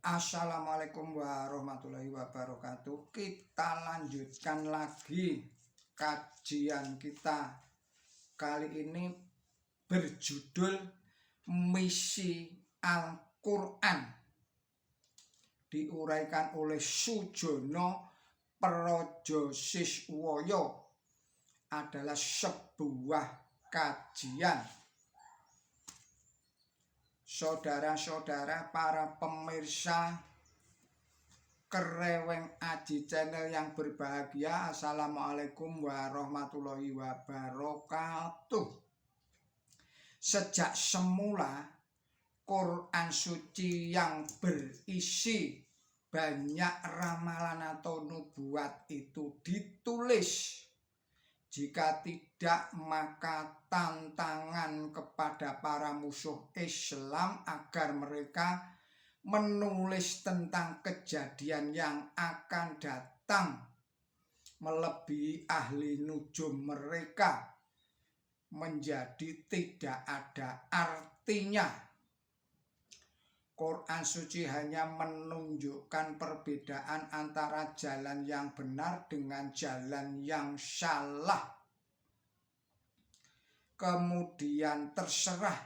Assalamualaikum warahmatullahi wabarakatuh. Kita lanjutkan lagi kajian kita. Kali ini berjudul Misi Al-Quran. Diuraikan oleh Sujono Projosiswoyo. Adalah sebuah kajian. Saudara-saudara, para pemirsa Kereweng Aji Channel yang berbahagia, Assalamualaikum warahmatullahi wabarakatuh. Sejak semula Quran suci yang berisi banyak ramalan atau nubuat itu ditulis. Jika tidak, maka tantangan kepada para musuh Islam agar mereka menulis tentang kejadian yang akan datang melebihi ahli nujum mereka menjadi tidak ada artinya. Quran suci hanya menunjukkan perbedaan antara jalan yang benar dengan jalan yang salah. Kemudian terserah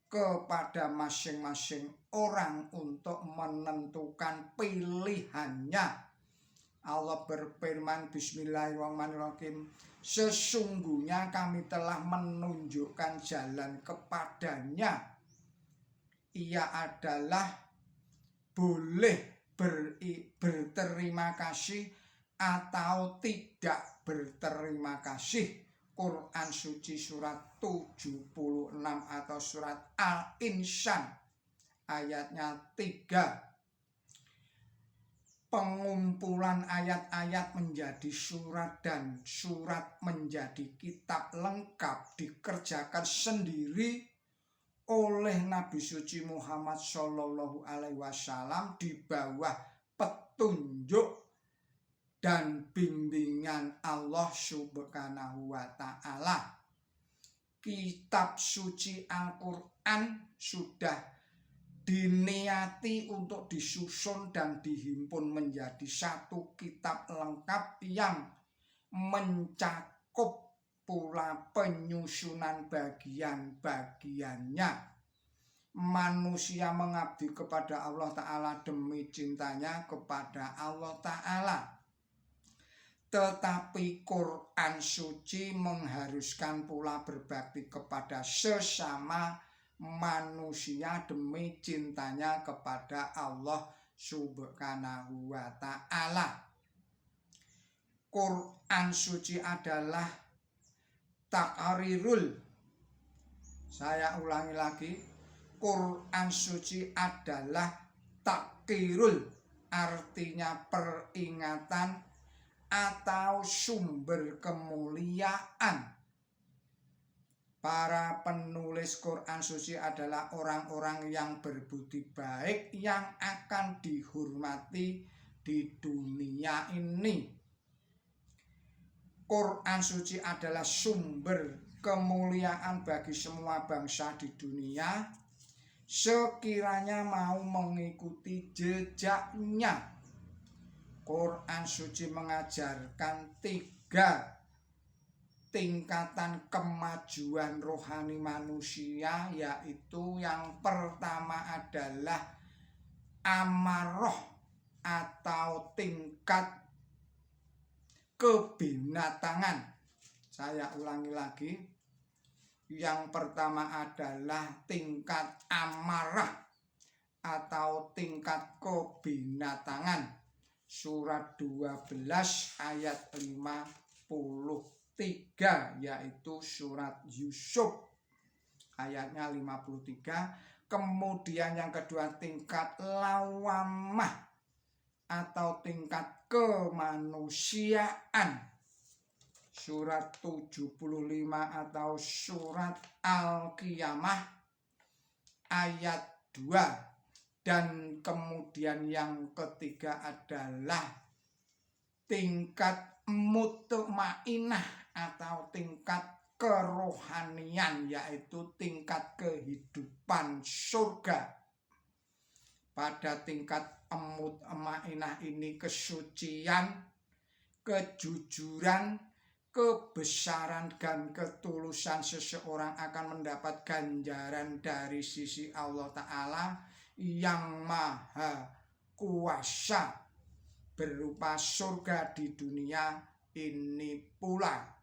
kepada masing-masing orang untuk menentukan pilihannya. Allah berfirman, Bismillahirrahmanirrahim, sesungguhnya kami telah menunjukkan jalan kepadanya. Ia adalah boleh berterima kasih atau tidak berterima kasih. Quran suci surat 76 atau surat Al-Insan ayatnya 3. Pengumpulan ayat-ayat menjadi surat dan surat menjadi kitab lengkap dikerjakan sendiri oleh Nabi suci Muhammad Shallallahu Alaihi Wasallam di bawah petunjuk dan bimbingan Allah Subhanahu wa Ta'ala. Kitab suci Al-Quran sudah diniati untuk disusun dan dihimpun menjadi satu kitab lengkap yang mencakup pula penyusunan bagian-bagiannya. Manusia mengabdi kepada Allah Ta'ala demi cintanya kepada Allah Ta'ala. Tetapi Quran suci mengharuskan pula berbakti kepada sesama manusia demi cintanya kepada Allah Subhanahu wa Ta'ala. Quran suci adalah takrirul. Saya ulangi lagi, Quran suci adalah takrirul, artinya peringatan atau sumber kemuliaan. Para penulis Quran suci adalah orang-orang yang berbudi baik yang akan dihormati di dunia ini. Quran suci adalah sumber kemuliaan bagi semua bangsa di dunia sekiranya mau mengikuti jejaknya. Quran suci mengajarkan 3 tingkatan kemajuan rohani manusia, yaitu yang pertama adalah amarah atau tingkat kebinatangan. Saya ulangi lagi, yang pertama adalah tingkat amarah atau tingkat kebinatangan. Surat 12 ayat 53, yaitu surat Yusuf ayatnya 53. Kemudian yang kedua tingkat lawamah atau tingkat kemanusiaan. Surat 75 atau surat Al-Qiyamah ayat 2. Dan kemudian yang ketiga adalah tingkat mutmainah atau tingkat kerohanian, yaitu tingkat kehidupan surga. pada tingkat emut emainah ini kesucian, kejujuran, kebesaran dan ketulusan seseorang akan mendapat ganjaran dari sisi Allah Ta'ala yang maha kuasa berupa surga di dunia ini pula.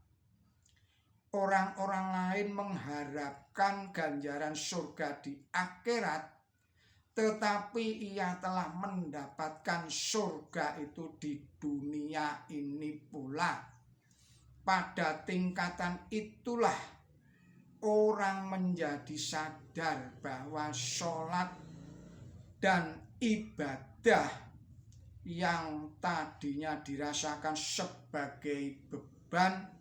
Orang-orang lain mengharapkan ganjaran surga di akhirat, tetapi ia telah mendapatkan surga itu di dunia ini pula. Pada tingkatan itulah orang menjadi sadar bahwa sholat dan ibadah yang tadinya dirasakan sebagai beban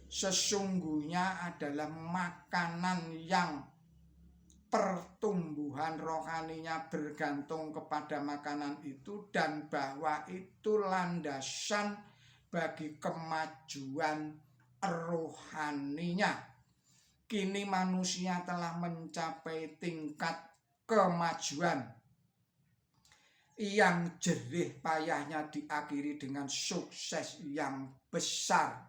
sesungguhnya adalah makanan yang pertumbuhan rohaninya bergantung kepada makanan itu, dan bahwa itu landasan bagi kemajuan rohaninya. Kini manusia telah mencapai tingkat kemajuan yang jerih payahnya diakhiri dengan sukses yang besar.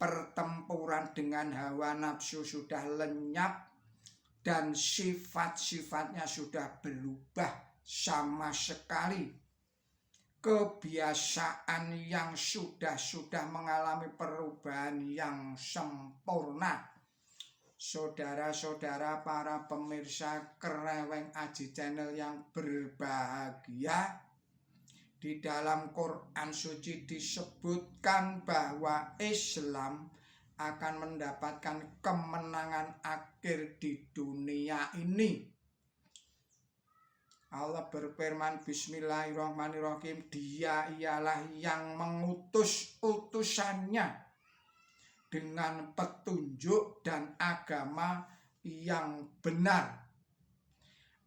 Pertempuran dengan hawa nafsu sudah lenyap dan sifat-sifatnya sudah berubah sama sekali. Kebiasaan yang sudah mengalami perubahan yang sempurna. Saudara-saudara para pemirsa Kreweng Aji Channel yang berbahagia, di dalam Quran suci disebutkan bahwa Islam akan mendapatkan kemenangan akhir di dunia ini. Allah berfirman, Bismillahirrahmanirrahim, Dia ialah yang mengutus utusannya dengan petunjuk dan agama yang benar,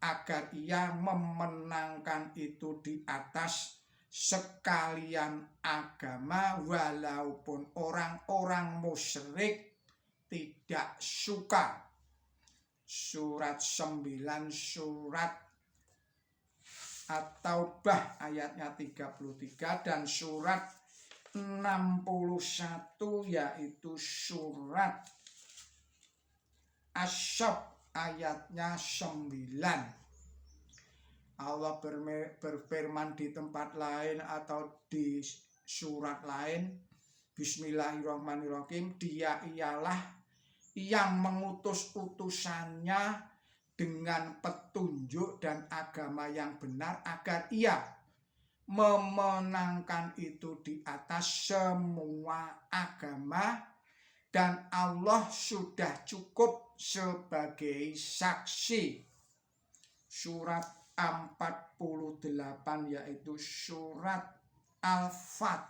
agar ia memenangkan itu di atas sekalian agama, walaupun orang-orang musyrik tidak suka. Surat 9 surat At-Taubah ayatnya 33 dan surat 61 yaitu surat Asy-Syaff ayatnya 9. Allah berfirman di tempat lain atau di surat lain, Bismillahirrahmanirrahim, Dia ialah yang mengutus utusannya dengan petunjuk dan agama yang benar, agar ia memenangkan itu di atas semua agama, dan Allah sudah cukup sebagai saksi. Surat 48 yaitu surat Al-Fat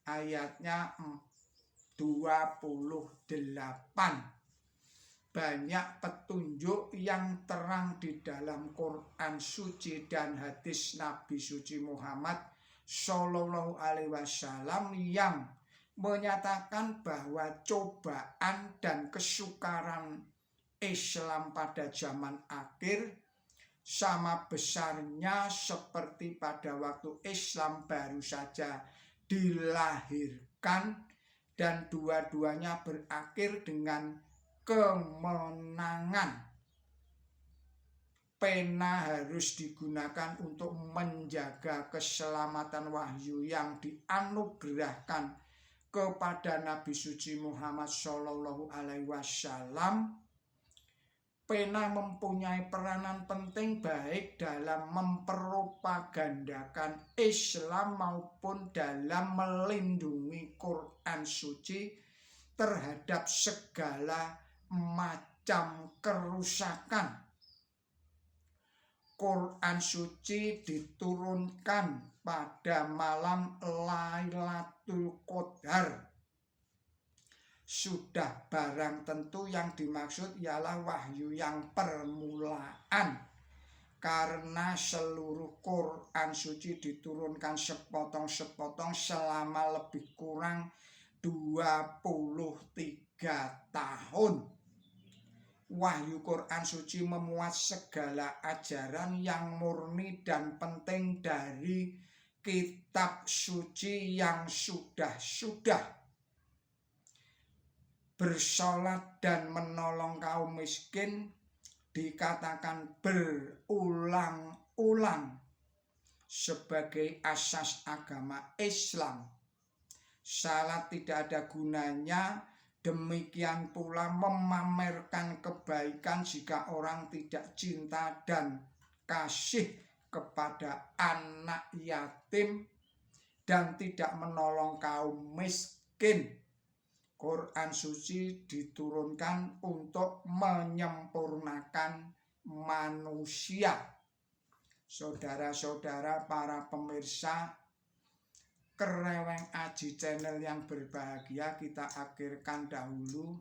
ayatnya 28. Banyak petunjuk yang terang di dalam Quran suci dan hadis Nabi suci Muhammad Shallallahu Alaihi Wasallam yang menyatakan bahwa cobaan dan kesukaran Islam pada zaman akhir sama besarnya seperti pada waktu Islam baru saja dilahirkan, dan dua-duanya berakhir dengan kemenangan. Pena harus digunakan untuk menjaga keselamatan wahyu yang dianugerahkan kepada Nabi suci Muhammad Shallallahu Alaihi Wasallam. Pena mempunyai peranan penting baik dalam mempropagandakan Islam maupun dalam melindungi Quran suci terhadap segala macam kerusakan. Quran suci diturunkan pada malam Lailatul Qadar. Sudah barang tentu yang dimaksud ialah wahyu yang permulaan, karena seluruh Quran suci diturunkan sepotong-sepotong selama lebih kurang 23 tahun. Wahyu Quran suci memuat segala ajaran yang murni dan penting dari kitab suci yang sudah-sudah. Bersolat dan menolong kaum miskin dikatakan berulang-ulang sebagai asas agama Islam. Salat tidak ada gunanya. Demikian pula memamerkan kebaikan jika orang tidak cinta dan kasih kepada anak yatim dan tidak menolong kaum miskin. Quran suci diturunkan untuk menyempurnakan manusia. Saudara-saudara para pemirsa Kereweng Aji Channel yang berbahagia, kita akhirkan dahulu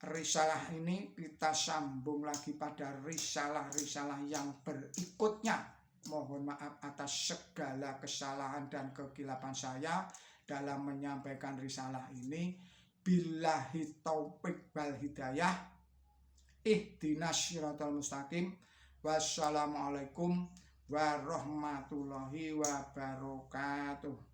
risalah ini. Kita sambung lagi pada risalah-risalah yang berikutnya. Mohon maaf atas segala kesalahan dan kekilapan saya dalam menyampaikan risalah ini. Billahi taufik wal hidayah. Ihdinas siratal mustaqim. Wassalamualaikum warahmatullahi wabarakatuh.